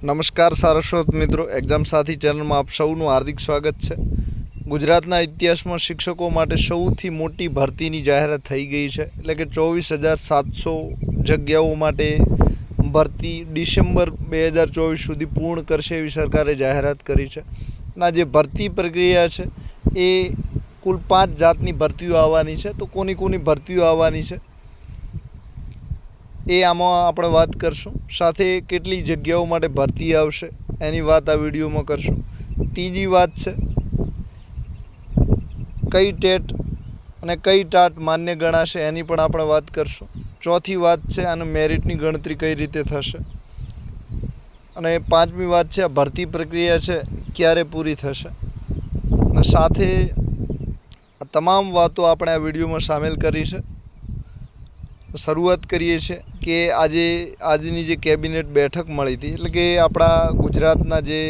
નમસ્કાર સારસ્વત મિત્રો, એક્ઝામ સાથી ચેનલમાં આપ સૌનું હાર્દિક સ્વાગત છે। ગુજરાતના ઇતિહાસમાં શિક્ષકો માટે સૌથી મોટી ભરતીની જાહેરાત થઈ ગઈ છે, એટલે કે 24,700 જગ્યાઓ માટે ભરતી ડિસેમ્બર 2024 સુધી પૂર્ણ કરશે એવી સરકારે જાહેરાત કરી છે। ના જે ભરતી પ્રક્રિયા છે એ કુલ 5 જાતની ભરતીઓ આવવાની છે। તો કોની કોની ભરતીઓ આવવાની છે એ આમાં આપણે વાત કરશું। સાથે કેટલી જગ્યાઓ માટે ભરતી આવશે એની વાત આ વિડીયોમાં કરશું। ત્રીજી વાત છે કઈ ટેટ અને કઈ ટાટ માન્ય ગણાશે એની પણ આપણે વાત કરશું। ચોથી વાત છે આનું મેરિટની ગણતરી કઈ રીતે થશે, અને પાંચમી વાત છે આ ભરતી પ્રક્રિયા છે ક્યારે પૂરી થશે। અને સાથે આ તમામ વાતો આપણે આ વિડીયોમાં સામેલ કરી છે। શરૂઆત કરીએ છીએ કે આજની જે કેબિનેટ બેઠક મળી હતી, એટલે કે આપણા ગુજરાતના જે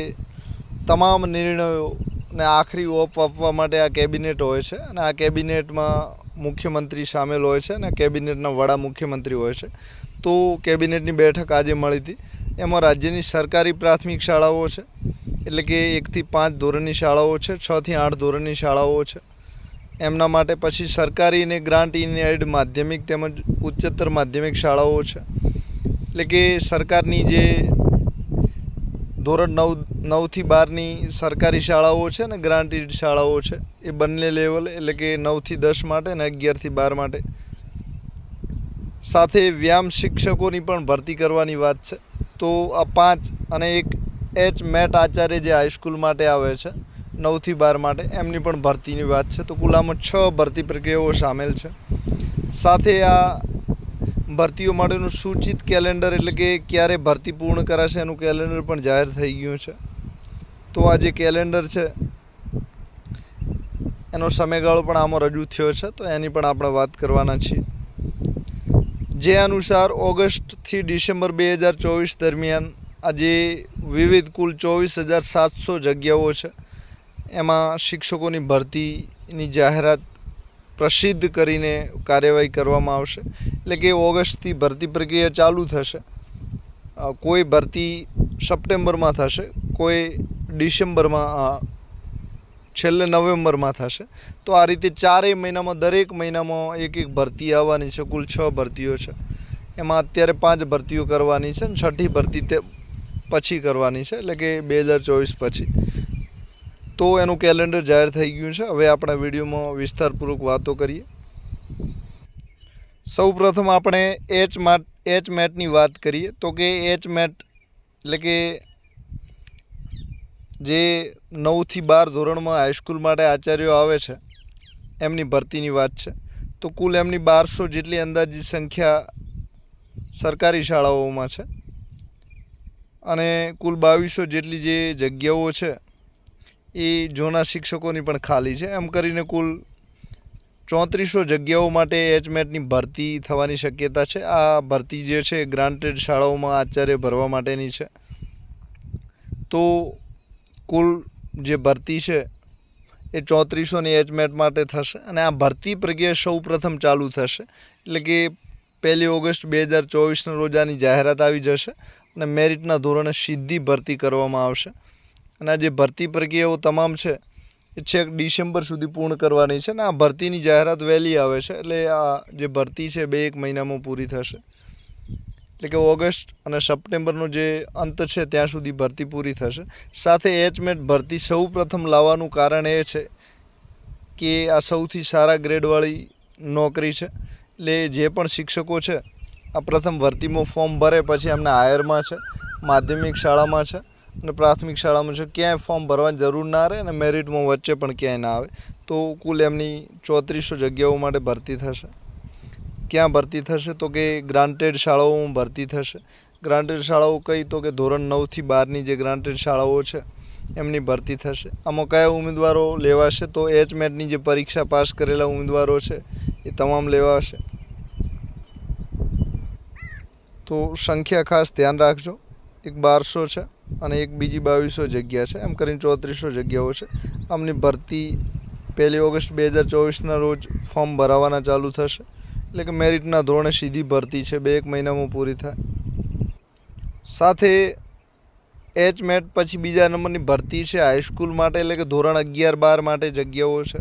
તમામ નિર્ણયોને આખરી ઓપ આપવા માટે આ કેબિનેટ હોય છે, અને આ કેબિનેટમાં મુખ્યમંત્રી સામેલ હોય છે અને કેબિનેટના વડા મુખ્યમંત્રી હોય છે। તો કેબિનેટની બેઠક આજે મળી હતી, એમાં રાજ્યની સરકારી પ્રાથમિક શાળાઓ છે, એટલે કે 1 થી 5 ધોરણની શાળાઓ છે, 6 થી 8 ધોરણની શાળાઓ છે એમના માટે, પછી સરકારી અને ગ્રાન્ટ ઇન એડ માધ્યમિક તેમજ ઉચ્ચતર માધ્યમિક શાળાઓ છે, એટલે કે સરકારની જે ધોરણ 9 થી 12ની સરકારી શાળાઓ છે અને ગ્રાન્ટ ઇન શાળાઓ છે એ બંને લેવલ, એટલે કે 9 થી 10 માટે અને 11 થી 12 માટે। સાથે વ્યાયામ શિક્ષકોની પણ ભરતી કરવાની વાત છે। તો આ 5 અને એક મેટ આચાર્ય જે હાઈસ્કૂલ માટે આવે છે 9 થી 12 માટે, એમની પણ ભરતીની વાત છે। તો કુલ આમાં 6 ભરતી પ્રક્રિયાઓ સામેલ છે। સાથે આ ભરતીઓ માટેનું સૂચિત કેલેન્ડર, એટલે કે ક્યારે ભરતી પૂર્ણ કરાશે એનું કેલેન્ડર પણ જાહેર થઈ ગયું છે। તો આ જે કેલેન્ડર છે એનો સમયગાળો પણ આમાં રજૂ થયો છે, તો એની પણ આપણે વાત કરવાના છીએ। જે અનુસાર ઓગસ્ટથી ડિસેમ્બર 2024 દરમિયાન આજે વિવિધ કુલ 24,700 જગ્યાઓ છે, એમાં શિક્ષકોની ભરતીની જાહેરાત પ્રસિદ્ધ કરીને કાર્યવાહી કરવામાં આવશે। એટલે કે ઓગસ્ટથી ભરતી પ્રક્રિયા ચાલુ થશે। કોઈ ભરતી સપ્ટેમ્બરમાં થશે, કોઈ ડિસેમ્બરમાં, છેલ્લે નવેમ્બરમાં થશે। તો આ રીતે 4 મહિનામાં, દરેક મહિનામાં એક ભરતી આવવાની છે। કુલ 6 ભરતીઓ છે, એમાં અત્યારે 5 ભરતીઓ કરવાની છે અને 6ઠી ભરતી તે પછી કરવાની છે, એટલે કે 2024 પછી। તો એનું કેલેન્ડર જાહેર થઈ ગયું છે। હવે આપણા વિડીયોમાં વિસ્તારપૂર્વક વાતો કરીએ। સૌ પ્રથમ આપણે એચ મેટની વાત કરીએ। તો કે એચ મેટ એટલે કે જે 9 થી 12 ધોરણમાં હાઈસ્કૂલ માટે આચાર્યો આવે છે એમની ભરતીની વાત છે। તો કુલ એમની 1200 જેટલી અંદાજિત સંખ્યા સરકારી શાળાઓમાં છે, અને કુલ 2200 જેટલી જે જગ્યાઓ છે એ જૂના શિક્ષકોની પણ ખાલી છે। એમ કરીને કુલ 3400 જગ્યાઓ માટે એચમેટની ભરતી થવાની શક્યતા છે। આ ભરતી જે છે ગ્રાન્ટેડ શાળાઓમાં આચાર્ય ભરવા માટેની છે। તો કુલ જે ભરતી છે એ 3400ની એચમેટ માટે થશે, અને આ ભરતી પ્રક્રિયા સૌ પ્રથમ ચાલુ થશે, એટલે કે 1 ઓગસ્ટ 2024ના રોજ આની જાહેરાત આવી જશે અને મેરિટના ધોરણે સીધી ભરતી કરવામાં આવશે। અને આ જે ભરતી પ્રક્રિયાઓ તમામ છે એ છેક ડિસેમ્બર સુધી પૂર્ણ કરવાની છે, અને આ ભરતીની જાહેરાત વહેલી આવે છે, એટલે આ જે ભરતી છે 2-1 મહિનામાં પૂરી થશે। એટલે કે ઓગસ્ટ અને સપ્ટેમ્બરનો જે અંત છે ત્યાં સુધી ભરતી પૂરી થશે। સાથે એચમેટ ભરતી સૌ પ્રથમ લાવવાનું કારણ એ છે કે આ સૌથી સારા ગ્રેડવાળી નોકરી છે, એટલે જે પણ શિક્ષકો છે આ પ્રથમ ભરતીમાં ફોર્મ ભરે પછી એમને હાયરમાં છે, માધ્યમિક શાળામાં છે અને પ્રાથમિક શાળામાં છે, ક્યાંય ફોર્મ ભરવાની જરૂર ના રહે અને મેરિટમાં વચ્ચે પણ ક્યાંય ના આવે। તો કુલ એમની 3400 જગ્યાઓ માટે ભરતી થશે। ક્યાં ભરતી થશે? તો કે ગ્રાન્ટેડ શાળાઓમાં ભરતી થશે। ગ્રાન્ટેડ શાળાઓ કઈ? તો કે ધોરણ 9 થી 12ની જે ગ્રાન્ટેડ શાળાઓ છે એમની ભરતી થશે। આમાં કયા ઉમેદવારો લેવાશે? તો એચમેટની જે પરીક્ષા પાસ કરેલા ઉમેદવારો છે એ તમામ લેવાશે। તો સંખ્યા ખાસ ધ્યાન રાખજો, એક 1200 છે અને એક બીજી 2200 જગ્યા છે, એમ કરીને 3400 જગ્યાઓ છે। આમની ભરતી 1 ઓગસ્ટ 2024ના રોજ ફોર્મ ભરાવાના ચાલુ થશે, એટલે કે મેરિટના ધોરણે સીધી ભરતી છે, 2-1 મહિનામાં પૂરી થાય। સાથે HMAT પછી બીજા નંબરની ભરતી છે હાઈસ્કૂલ માટે, એટલે કે ધોરણ 11-12 માટે જગ્યાઓ છે.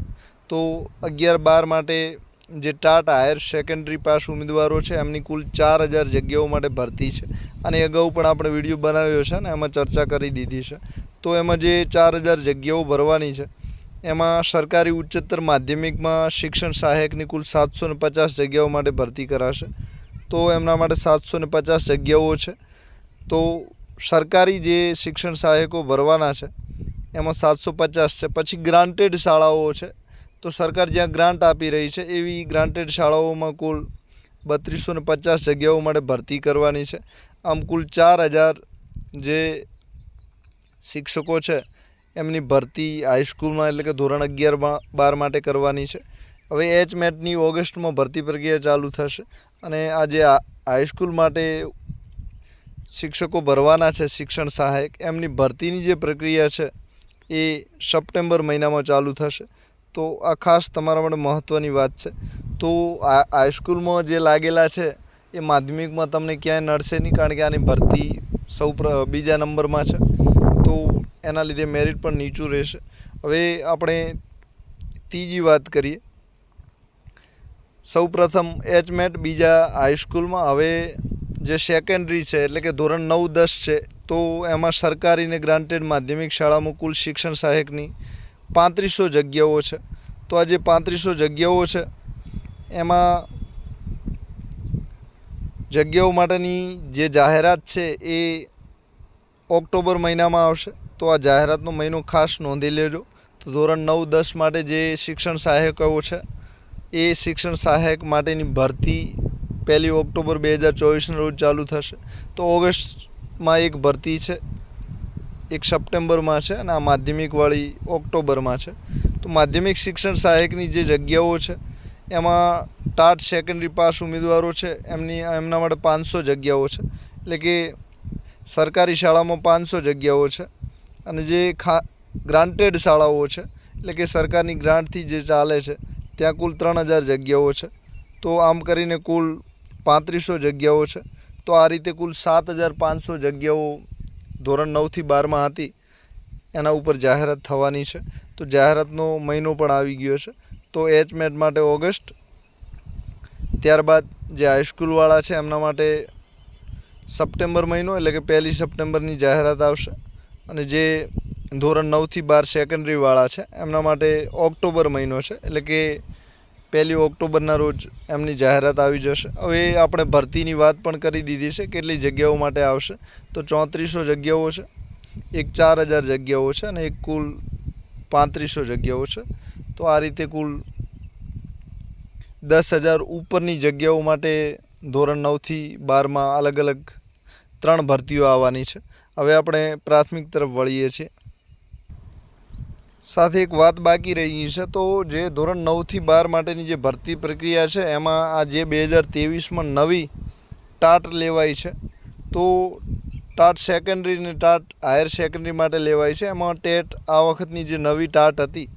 તો 11-12 માટે જે ટાટ હાયર સેકન્ડરી પાસ ઉમેદવારો છે એમની કુલ 4000 જગ્યાઓ માટે ભરતી છે. અને અગાઉ પણ આપણે વિડીયો બનાવ્યો છે ને એમાં ચર્ચા કરી દીધી છે. તો એમાં જે 4000 જગ્યાઓ ભરવાની છે એમાં સરકારી ઉચ્ચતર માધ્યમિકમાં શિક્ષણ સહાયકની કુલ 750 જગ્યાઓ માટે ભરતી કરાશે. તો એમના માટે 750 જગ્યાઓ છે. તો સરકારી જે શિક્ષણ સહાયકો ભરવાના છે એમાં 750 છે. પછી ગ્રાન્ટેડ શાળાઓ છે, તો સરકાર જ્યાં ગ્રાન્ટ આપી રહી છે એવી ગ્રાન્ટેડ શાળાઓમાં કુલ 3250 જગ્યાઓ માટે ભરતી કરવાની છે. આમ કુલ 4000 જે શિક્ષકો છે એમની ભરતી હાઈસ્કૂલમાં, એટલે કે ધોરણ 11-12 માટે કરવાની છે. હવે HMATની ઓગસ્ટમાં ભરતી પ્રક્રિયા ચાલુ થશે અને આ જે હાઈસ્કૂલ માટે શિક્ષકો ભરવાના છે શિક્ષણ સહાયક, એમની ભરતીની જે પ્રક્રિયા છે એ સપ્ટેમ્બર મહિનામાં ચાલુ થશે. તો આ ખાસ તમારા માટે મહત્ત્વની વાત છે. તો આ હાઈસ્કૂલમાં જે લાગેલા છે એ માધ્યમિકમાં તમને ક્યાંય નડશે નહીં, કારણ કે આની ભરતી બીજા નંબરમાં છે. તો એના લીધે મેરિટ પણ નીચું રહેશે. હવે આપણે ત્રીજી વાત કરીએ. સૌપ્રથમ HMAT બીજા હાઈસ્કૂલમાં. હવે જે સેકન્ડરી છે એટલે કે ધોરણ 9-10 છે, તો એમાં સરકારી અને ગ્રાન્ટેડ માધ્યમિક શાળામાં કુલ શિક્ષણ સહાયકની 3500 જગ્યાઓ છે. તો આ જે 3500 જગ્યાઓ છે એમાં જગ્યાઓ માટેની જે જાહેરાત છે એ ઓક્ટોબર મહિનામાં આવશે. તો આ જાહેરાતનો મહિનો ખાસ નોંધી લેજો. તો ધોરણ 9-10 માટે જે શિક્ષણ સહાયકો છે એ શિક્ષણ સહાયક માટેની ભરતી 1 ઓક્ટોબર 2024ના રોજ ચાલુ થશે. તો ઓગસ્ટમાં એક ભરતી છે, એક સપ્ટેમ્બરમાં છે અને આ માધ્યમિકવાળી ઓક્ટોબરમાં છે. તો માધ્યમિક શિક્ષણ સહાયકની જે જગ્યાઓ છે એમાં ટાટ સેકન્ડરી પાસ ઉમેદવારો છે એમના માટે 500 જગ્યાઓ છે. એટલે કે સરકારી શાળામાં 500 જગ્યાઓ છે. અને જે ગ્રાન્ટેડ શાળાઓ છે, એટલે કે સરકારની ગ્રાન્ટથી જે ચાલે છે, ત્યાં કુલ 3000 જગ્યાઓ છે. તો આમ કરીને કુલ 3500 જગ્યાઓ છે. તો આ રીતે કુલ 7500 જગ્યાઓ ધોરણ 9થી 12માં હતી એના ઉપર જાહેરાત થવાની છે. તો જાહેરાતનો મહિનો પણ આવી ગયો છે. તો HMAT માટે ઓગસ્ટ, ત્યારબાદ જે હાઈસ્કૂલવાળા છે એમના માટે સપ્ટેમ્બર મહિનો, એટલે કે 1 સપ્ટેમ્બરની જાહેરાત આવશે. અને જે ધોરણ 9થી 12 સેકન્ડરીવાળા છે એમના માટે ઓક્ટોબર મહિનો છે, એટલે કે 1 ઓક્ટોબરના રોજ એમની જાહેરાત આવી જશે. હવે આપણે ભરતીની વાત પણ કરી દીધી છે, કેટલી જગ્યાઓ માટે આવશે. તો 3400 જગ્યાઓ છે, એક 4000 જગ્યાઓ છે અને એક કુલ 3500 જગ્યાઓ છે. તો આ રીતે કુલ 10000 ઉપરની જગ્યાઓ માટે ધોરણ 9થી 12માં અલગ અલગ 3 ભરતીઓ આવવાની છે. હવે આપણે પ્રાથમિક તરફ વળીએ છીએ. સાથે એક વાત બાકી રહી છે. તો જે ધોરણ 9થી 12 માટેની જે ભરતી પ્રક્રિયા છે એમાં આ જે 2023માં નવી ટાટ લેવાઈ છે. તો ટાટ સેકન્ડરી અને ટાટ હાયર સેકન્ડરી માટે લેવાય છે. એમાં ટેટ આ વખતની જે નવી ટાટ હતી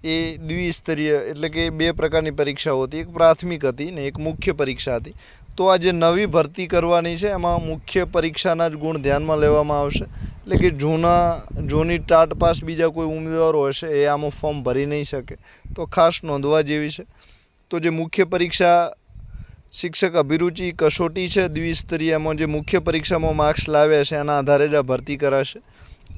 એ દ્વિસ્તરીય, એટલે કે 2 પ્રકારની પરીક્ષાઓ હતી. એક પ્રાથમિક હતી ને એક મુખ્ય પરીક્ષા હતી. તો આ જે નવી ભરતી કરવાની છે એમાં મુખ્ય પરીક્ષાના જ ગુણ ધ્યાનમાં લેવામાં આવશે. એટલે કે જૂની ટાટ પાસ બીજા કોઈ ઉમેદવારો હશે એ આમાં ફોર્મ ભરી નહીં શકે. તો ખાસ નોંધવા જેવી છે. તો જે મુખ્ય પરીક્ષા શિક્ષક અભિરુચિ કસોટી છે દ્વિસ્તરીય, એમાં જે મુખ્ય પરીક્ષામાં માર્ક્સ લાવ્યા છે એના આધારે જ આ ભરતી કરાશે.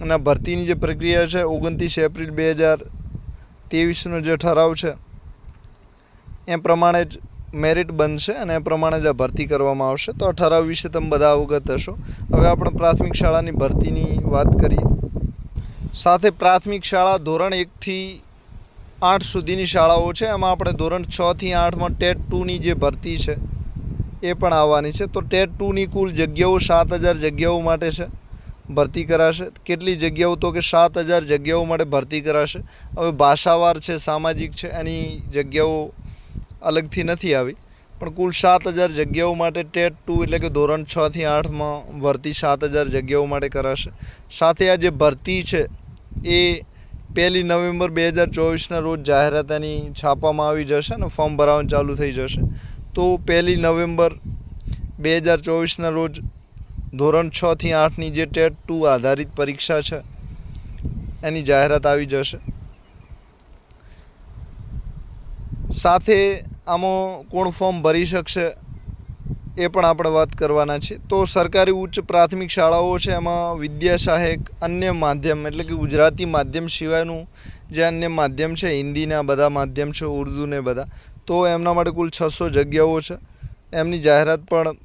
અને આ ભરતીની જે પ્રક્રિયા છે 29 એપ્રિલ 2023નો જે ઠરાવ છે એ પ્રમાણે જ મેરિટ બનશે અને એ પ્રમાણે જ આ ભરતી કરવામાં આવશે. તો આ ઠરાવ વિશે તમે બધા અવગત હશો. હવે આપણે પ્રાથમિક શાળાની ભરતીની વાત કરીએ. સાથે પ્રાથમિક શાળા ધોરણ 1થી 8 સુધીની શાળાઓ છે એમાં આપણે ધોરણ 6થી 8માં ટેટ 2ની જે ભરતી છે એ પણ આવવાની છે. તો ટેટ 2ની કુલ જગ્યાઓ 7000 જગ્યાઓ માટે છે, ભરતી કરાશે. કેટલી જગ્યાઓ? તો કે 7000 જગ્યાઓ માટે ભરતી કરાશે. હવે ભાષાવાર છે, સામાજિક છે, એની જગ્યાઓ અલગથી નથી આવી, પણ કુલ 7000 જગ્યાઓ માટે ટેટ 2 એટલે કે ધોરણ 6થી 8માં ભરતી 7000 જગ્યાઓ માટે કરાશે. સાથે આ જે ભરતી છે એ 1 નવેમ્બર 2024ના રોજ જાહેરાત એની છાપવામાં આવી જશે અને ફોર્મ ભરાવાનું ચાલુ થઈ જશે. તો 1 નવેમ્બર 2024ના રોજ ધોરણ 6 થી 8ની જે ટેટ 2 આધારિત પરીક્ષા છે એની જાહેરાત આવી જશે. સાથે આમાં કોણ ફોર્મ ભરી શકશે એ પણ આપણે વાત કરવાના છે. તો સરકારી ઉચ્ચ પ્રાથમિક શાળાઓ છે એમાં વિદ્યા સહાયક અન્ય માધ્યમ એટલે કે ગુજરાતી માધ્યમ સિવાયનું જે અન્ય માધ્યમ છે, હિન્દીના બધા માધ્યમ છે, ઉર્દુ ને બધા, તો એમના માટે કુલ 600 જગ્યાઓ છે. એમની જાહેરાત પણ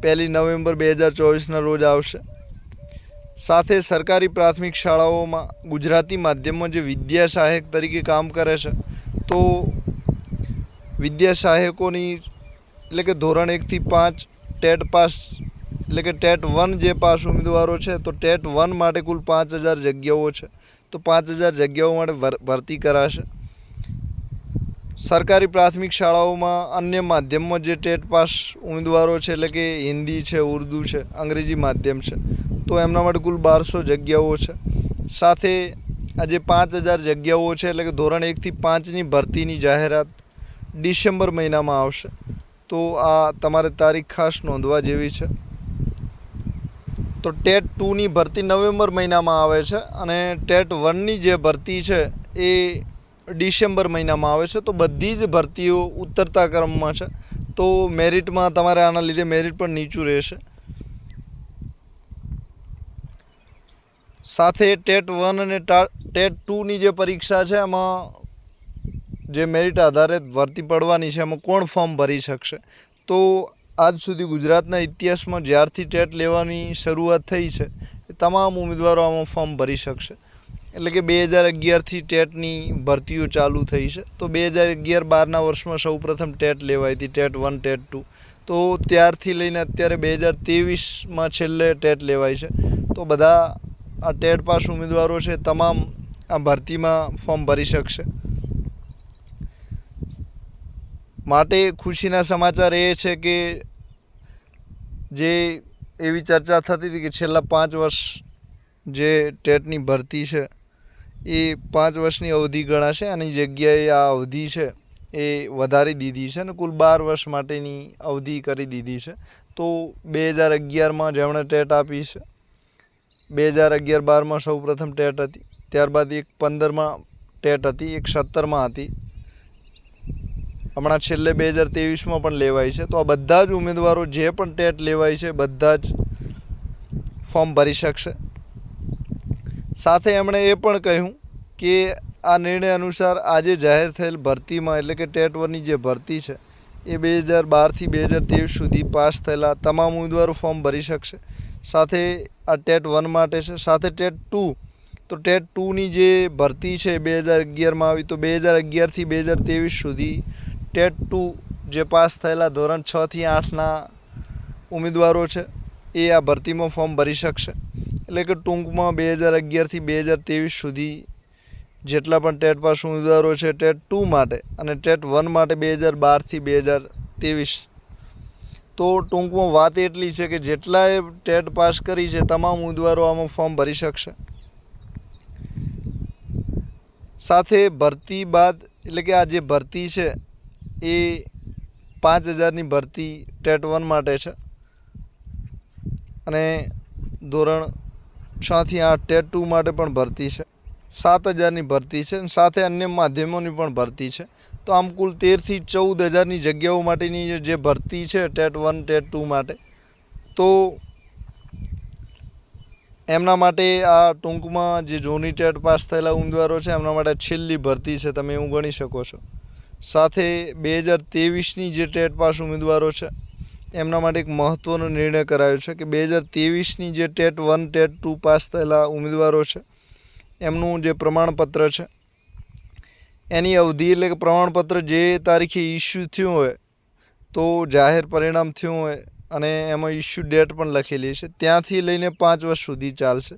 1 નવેમ્બર 2024ના રોજ આવશે. સાથે સરકારી પ્રાથમિક શાળાઓમાં ગુજરાતી માધ્યમમાં જે વિદ્યા સહાયક તરીકે કામ કરે છે, તો વિદ્યા સહાયકોની એટલે કે ધોરણ 1 થી 5 ટેટ પાસ એટલે કે ટેટ 1 જે પાસ ઉમેદવારો છે, તો ટેટ 1 માટે કુલ 5000 જગ્યાઓ છે. તો 5000 જગ્યાઓ માટે ભરતી કરાશે. સરકારી પ્રાથમિક શાળાઓમાં અન્ય માધ્યમમાં જે ટેટ પાસ ઉમેદવારો છે એટલે કે હિન્દી છે, ઉર્દુ છે, અંગ્રેજી માધ્યમ છે, તો એમના માટે કુલ 1200 જગ્યાઓ છે. સાથે આ જે 5000 જગ્યાઓ છે એટલે કે ધોરણ 1 થી 5ની ભરતીની જાહેરાત ડિસેમ્બર મહિનામાં આવશે. તો આ તમારે તારીખ ખાસ નોંધવા જેવી છે. તો ટેટ 2ની ભરતી નવેમ્બર મહિનામાં આવે છે અને ટેટ 1ની જે ભરતી છે એ ડિસેમ્બર મહિનામાં આવે છે. તો બધી જ ભરતીઓ ઉતરતા ક્રમમાં છે. તો મેરિટમાં તમારે આના લીધે મેરિટ પણ નીચું રહેશે. સાથે ટેટ 1 અને ટેટ 2ની જે પરીક્ષા છે એમાં જે મેરિટ આધારિત ભરતી પડવાની છે એમાં કોણ ફોર્મ ભરી શકશે? તો આજ સુધી ગુજરાતના ઇતિહાસમાં જ્યારથી ટેટ લેવાની શરૂઆત થઈ છે એ તમામ ઉમેદવારો આમાં ફોર્મ ભરી શકશે. એટલે કે 2011થી ટેટની ભરતીઓ ચાલુ થઈ છે. તો 2011-12ના વર્ષમાં સૌપ્રથમ ટેટ લેવાઈ હતી, ટેટ 1, ટેટ 2. તો ત્યારથી લઈને અત્યારે 2023માં છેલ્લે ટેટ લેવાય છે. તો બધા આ ટેટ પાસ ઉમેદવારો છે તમામ આ ભરતીમાં ફોર્મ ભરી શકશે. માટે ખુશીના સમાચાર એ છે કે જે એવી ચર્ચા થતી હતી કે છેલ્લા 5 વર્ષ જે ટેટની ભરતી છે એ 5 વર્ષની અવધિ ગણાશે. આની જગ્યાએ આ અવધિ છે એ વધારી દીધી છે અને કુલ 12 વર્ષ માટેની અવધિ કરી દીધી છે. તો 2011માં જેમણે ટેટ આપી છે, 2011-12માં સૌ પ્રથમ ટેટ હતી, ત્યારબાદ એક 15માં ટેટ હતી, એક 17માં હતી, હમણાં છેલ્લે 2023માં પણ લેવાય છે. તો આ બધા જ ઉમેદવારો જે પણ ટેટ લેવાય છે બધા જ ફોર્મ ભરી શકશે. સાથે એમણે એ પણ કહ્યું કે આ નિર્ણય અનુસાર આજે જાહેર થયેલ ભરતીમાં એટલે કે ટેટ 1ની જે ભરતી છે એ 2012થી 2023 સુધી પાસ થયેલા તમામ ઉમેદવારો ફોર્મ ભરી શકશે. સાથે આ ટેટ 1 માટે છે. સાથે ટેટ 2, તો ટેટ 2ની જે ભરતી છે 2011માં આવી, તો 2011થી 2023 સુધી ટેટ 2 જે પાસ થયેલા ધોરણ 6 થી 8ના ઉમેદવારો છે એ આ ભરતીમાં ફોર્મ ભરી શકશે. એટલે કે ટૂંકમાં 2011થી 2023 સુધી જેટલા પણ ટેટ પાસ ઉમેદવારો છે ટેટ 2 માટે અને ટેટ 1 માટે 2012થી 2023, તો ટૂંકમાં વાત એટલી છે કે જેટલાએ ટેટ પાસ કરી છે તમામ ઉમેદવારો આમાં ફોર્મ ભરી શકશે. સાથે ભરતી બાદ એટલે કે આ જે ભરતી છે એ 5000ની ભરતી ટેટ 1 માટે છે અને ધોરણ 6 થી 8 ટેટ 2 માટે પણ ભરતી છે. 7000ની ભરતી છે. સાથે અન્ય માધ્યમોની પણ ભરતી છે. તો આમ કુલ 13થી 14000ની જગ્યાઓ માટેની જે ભરતી છે ટેટ 1, ટેટ 2 માટે, તો એમના માટે આ ટૂંકમાં જે જૂની ટેટ પાસ થયેલા ઉમેદવારો છે એમના માટે છેલ્લી ભરતી છે, તમે એવું ગણી શકો છો. સાથે 2023ની જે ટેટ પાસ ઉમેદવારો છે એમના માટે એક મહત્ત્વનો નિર્ણય કરાયો છે કે 2023ની જે ટેટ 1, ટેટ 2 પાસ થયેલા ઉમેદવારો છે એમનું જે પ્રમાણપત્ર છે એની અવધિ એટલે કે પ્રમાણપત્ર જે તારીખે ઇસ્યુ થયું હોય, તો જાહેર પરિણામ થયું હોય અને એમાં ઇસ્યુ ડેટ પણ લખેલી છે, ત્યાંથી લઈને 5 વર્ષ સુધી ચાલશે.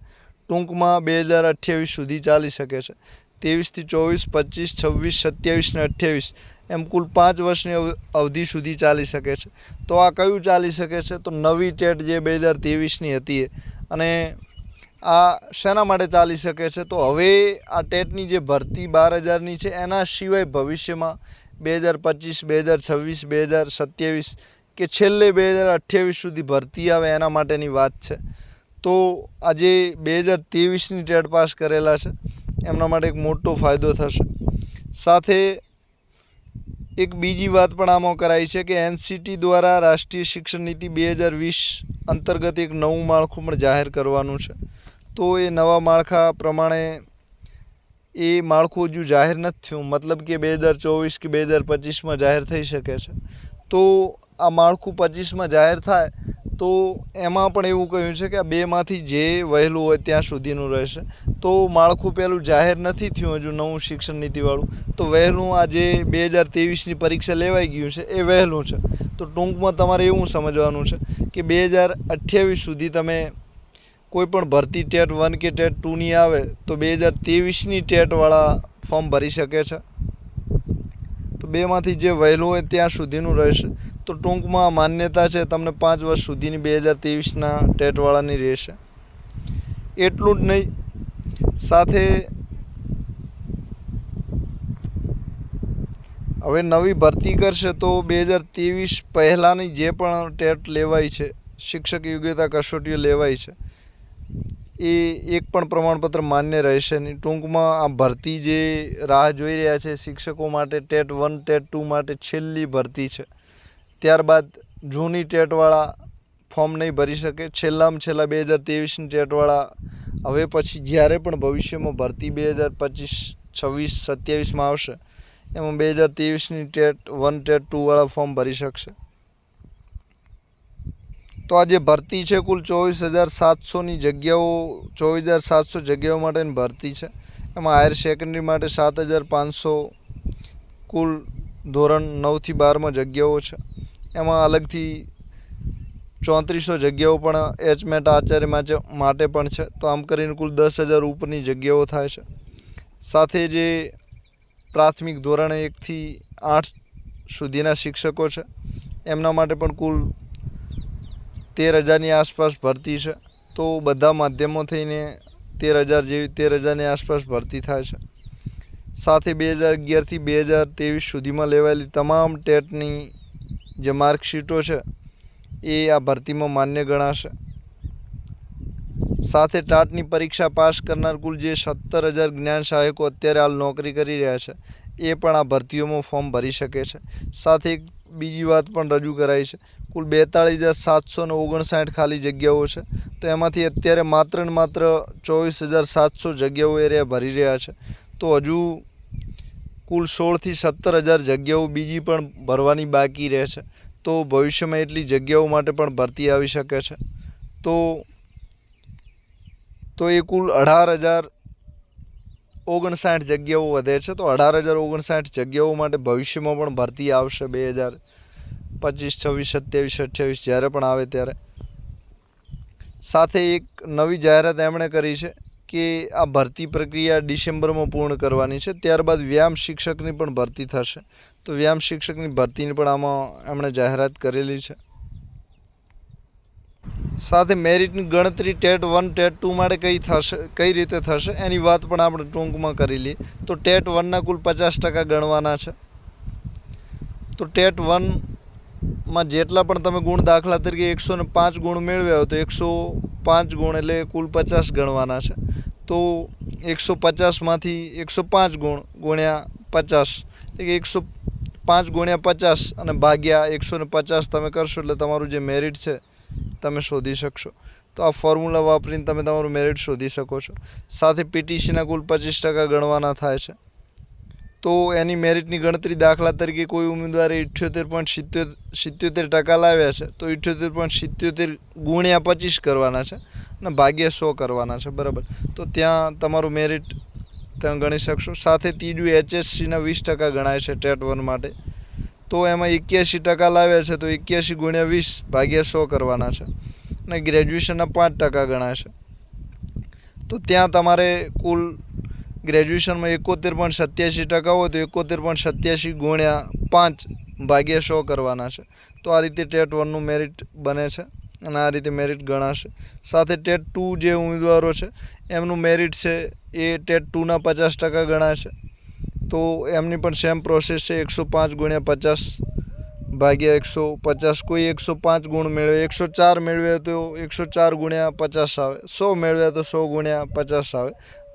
ટૂંકમાં 2028 સુધી ચાલી શકે છે. 23થી 24, 25, 26, 27 ને 28 એમ કુલ 5 વર્ષની અવધિ સુધી ચાલી શકે છે. તો આ કયું ચાલી શકે છે? તો નવી ટેટ જે 2023ની હતી અને આ શેના માટે ચાલી શકે છે? તો હવે આ ટેટની જે ભરતી 12000ની છે એના સિવાય ભવિષ્યમાં 2025, 2026, 2027 કે છેલ્લે 2028 સુધી ભરતી આવે એના માટેની વાત છે. તો આજે 2023ની ટેટ પાસ કરેલા છે એમના માટે એક મોટો ફાયદો થશે. સાથે એક બીજી વાત પણ આમાં કરાઈ છે કે NCT દ્વારા રાષ્ટ્રીય શિક્ષણ નીતિ 2020 અંતર્ગત એક નવું માળખું પણ જાહેર કરવાનું છે. તો એ નવા માળખા પ્રમાણે એ માળખું હજુ જાહેર નથી થયું, મતલબ કે 2024 કે 2025માં જાહેર થઈ શકે છે. તો આ માળખું 25માં જાહેર થાય તો એમાં પણ એવું કહ્યું છે કે આ બેમાંથી જે વહેલું હોય ત્યાં સુધીનું રહેશે. તો માળખું પહેલું જાહેર નથી થયું હજુ નવું શિક્ષણ નીતિવાળું, તો વહેલું આ જે 2023ની પરીક્ષા લેવાઈ ગયું છે એ વહેલું છે. તો ટૂંકમાં તમારે એવું સમજવાનું છે કે 2028 સુધી તમે કોઈ પણ ભરતી ટેટ 1 કે ટેટ 2ની આવે તો 2023ની ટેટવાળા ફોર્મ ભરી શકે છે. તો બેમાંથી જે વહેલું હોય ત્યાં સુધીનું રહેશે. તો ટૂંકમાં માન્યતા છે તમને 5 વર્ષ સુધીની 2023ના ટેટવાળાની રહેશે. એટલું જ નહીં, સાથે હવે નવી ભરતી કરશે તો 2023 પહેલાંની જે પણ ટેટ લેવાય છે, શિક્ષક યોગ્યતા કસોટીઓ લેવાય છે, એ એક પણ પ્રમાણપત્ર માન્ય રહેશે નહીં. ટૂંકમાં આ ભરતી જે રાહ જોઈ રહ્યા છે શિક્ષકો માટે, ટેટ 1 ટેટ 2 માટે છેલ્લી ભરતી છે. ત્યારબાદ જૂની ટેટવાળા ફોર્મ નહીં ભરી શકે. છેલ્લામાં છેલ્લા 2023ની ટેટવાળા હવે પછી જ્યારે પણ ભવિષ્યમાં ભરતી 2025, 26, 27માં આવશે એમાં 2023ની ટેટ 1 ટેટ 2વાળા ફોર્મ ભરી શકશે. તો આ જે ભરતી છે કુલ 24,700ની જગ્યાઓ, 24,700 જગ્યાઓ માટેની ભરતી છે. એમાં હાયર સેકન્ડરી માટે 7,500 કુલ ધોરણ 9થી 12માં જગ્યાઓ છે. એમાં અલગથી 3400 જગ્યાઓ પણ એચમેટ આચાર્ય માટે પણ છે. તો આમ કરીને કુલ 10,000 ઉપરની જગ્યાઓ થાય છે. સાથે જે પ્રાથમિક ધોરણ 1થી 8 સુધીના શિક્ષકો છે એમના માટે પણ કુલ 13,000ની આસપાસ ભરતી છે. તો બધા માધ્યમો થઈને 13,000 જેવી 13,000ની આસપાસ ભરતી થાય છે. સાથે 2011થી 2023 સુધીમાં લેવાયેલી તમામ ટેટની જે માર્કશીટો છે એ આ ભરતીમાં માન્ય ગણાશે. સાથે ટાટની પરીક્ષા પાસ કરનાર કુલ જે 17,000 જ્ઞાન સહાયકો અત્યારે હાલ નોકરી કરી રહ્યા છે એ પણ આ ભરતીઓમાં ફોર્મ ભરી શકે છે. સાથે એક બીજી વાત પણ રજૂ કરાઈ છે. કુલ 42,759 ખાલી જગ્યાઓ છે. તો એમાંથી અત્યારે માત્ર ને માત્ર 24,700 જગ્યાઓ એ ભરી રહ્યા છે. તો હજુ કુલ 16,000 થી 17,000 જગ્યાઓ બીજી પણ ભરવાની બાકી રહે છે. તો ભવિષ્યમાં એટલી જગ્યાઓ માટે પણ ભરતી આવી શકે છે. તો એ કુલ 18,059 જગ્યાઓ વધે છે. તો 18,059 જગ્યાઓ માટે ભવિષ્યમાં પણ ભરતી આવશે 2025, 26, 27, 28 જ્યારે પણ આવે ત્યારે. સાથે એક નવી જાહેરાત એમણે કરી છે કે આ ભરતી પ્રક્રિયા ડિસેમ્બરમાં પૂર્ણ કરવાની છે. ત્યારબાદ વ્યાયામ શિક્ષકની પણ ભરતી થશે. તો વ્યાયામ શિક્ષકની ભરતીની પણ આમાં એમણે જાહેરાત કરેલી છે. સાથે મેરિટની ગણતરી ટેટ 1 ટેટ 2 માટે કઈ રીતે થશે એની વાત પણ આપણે ટૂંકમાં કરી લઈએ. તો ટેટ 1ના કુલ 50% ગણવાના છે. તો ટેટ 1માં જેટલા પણ તમે ગુણ, દાખલા તરીકે 105 ગુણ મેળવ્યા હોય તો 105 ગુણ એટલે કુલ 50 ગણવાના છે. તો 150માંથી 105 ગુણ ગુણ્યા 50 એટલે કે 105 ગુણ્યા 50 અને ભાગ્યા 150 તમે કરશો એટલે તમારું જે મેરિટ છે તમે શોધી શકશો. તો આ ફોર્મ્યુલા વાપરીને તમે તમારું મેરિટ શોધી શકો છો. સાથે પીટીસીના કુલ 25% ગણવાના થાય છે. તો એની મેરિટની ગણતરી દાખલા તરીકે કોઈ ઉમેદવારે 78.77% લાવ્યા છે તો 78.77 ગુણ્યા 25 કરવાના છે અને ભાગ્યા 100 કરવાના છે, બરાબર. તો ત્યાં તમારું મેરિટ તમે ગણી શકશો. સાથે ત્રીજું HSCના 20% ગણાય છે ટેટ 1 માટે. તો એમાં 81% લાવ્યા છે તો 81 ગુણ્યા 20 ભાગ્યા 100 કરવાના છે અને ગ્રેજ્યુએશનના 5% ગણાય છે. તો ત્યાં તમારે કુલ ગ્રેજ્યુએશનમાં 71.87% હોય તો 71.87 ગુણ્યા 5 ભાગ્યા 100 કરવાના છે. તો આ રીતે ટેટ 1નું મેરિટ બને છે અને આ રીતે મેરિટ ગણાશે. સાથે ટેટ 2 જે ઉમેદવારો છે એમનું મેરિટ છે એ ટેટ 2ના 50% ગણાય છે. તો એમની પણ સેમ પ્રોસેસ છે. 105 ગુણ્યા 50 ભાગ્યા 150. કોઈ 105 ગુણ મેળવે, 104 મેળવે તો 104 ગુણ્યા 50 આવે, 100 મેળવે તો 100 ગુણ્યા 50 આવે,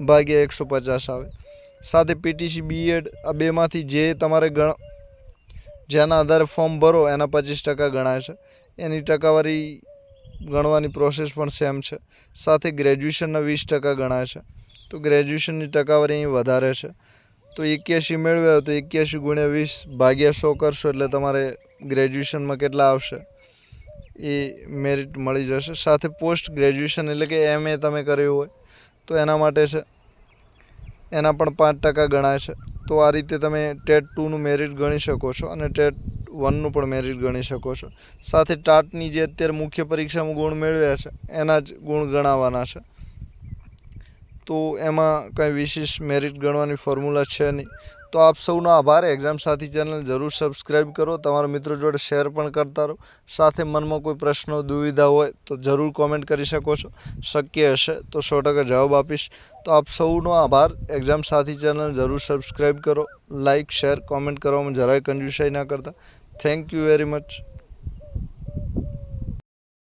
ભાગ્યા 150 આવે. સાથે પીટીસી બીએડ આ બેમાંથી જે તમારે જેના આધારે ફોર્મ ભરો એના 25% ગણાય છે. એની ટકાવારી ગણવાની પ્રોસેસ પણ સેમ છે. સાથે ગ્રેજ્યુએશનના 20% ગણાય છે. તો ગ્રેજ્યુએશનની ટકાવારી અહીં વધારે છે. તો 81 મેળવ્યા તો 81 ગુણ્યા 20 ભાગ્યા 100 કરશો એટલે તમારે ગ્રેજ્યુએશનમાં કેટલા આવશે એ મેરિટ મળી જશે. સાથે પોસ્ટ ગ્રેજ્યુએશન એટલે કે MA તમે કર્યું હોય તો એના માટે છે, એના પણ 5% ગણાય છે. તો આ રીતે તમે ટેટ 2નું મેરિટ ગણી શકો છો અને ટેટ 1નું પણ મેરિટ ગણી શકો છો. સાથે ટાટની જે અત્યારે મુખ્ય પરીક્ષામાં ગુણ મેળવ્યા છે એના જ ગુણ ગણાવવાના છે. તો એમાં કંઈ વિશેષ મેરિટ ગણવાની ફોર્મ્યુલા છે નહીં. તો આપ સૌનો આભાર. એક્ઝામ સાથી ચેનલ જરૂર સબસ્ક્રાઈબ કરો, તમારા મિત્રો જોડે શેર પણ કરતા રહો. સાથે મનમાં કોઈ પ્રશ્નો દુવિધા હોય તો જરૂર કોમેન્ટ કરી શકો છો. શક્ય હશે તો 100% જવાબ આપીશ. તો આપ સૌનો આભાર. એક્ઝામ સાથી ચેનલ જરૂર સબસ્ક્રાઈબ કરો, લાઇક શેર કોમેન્ટ કરવામાં જરાય કંજૂસાઈ ના કરતા. Thank you very much.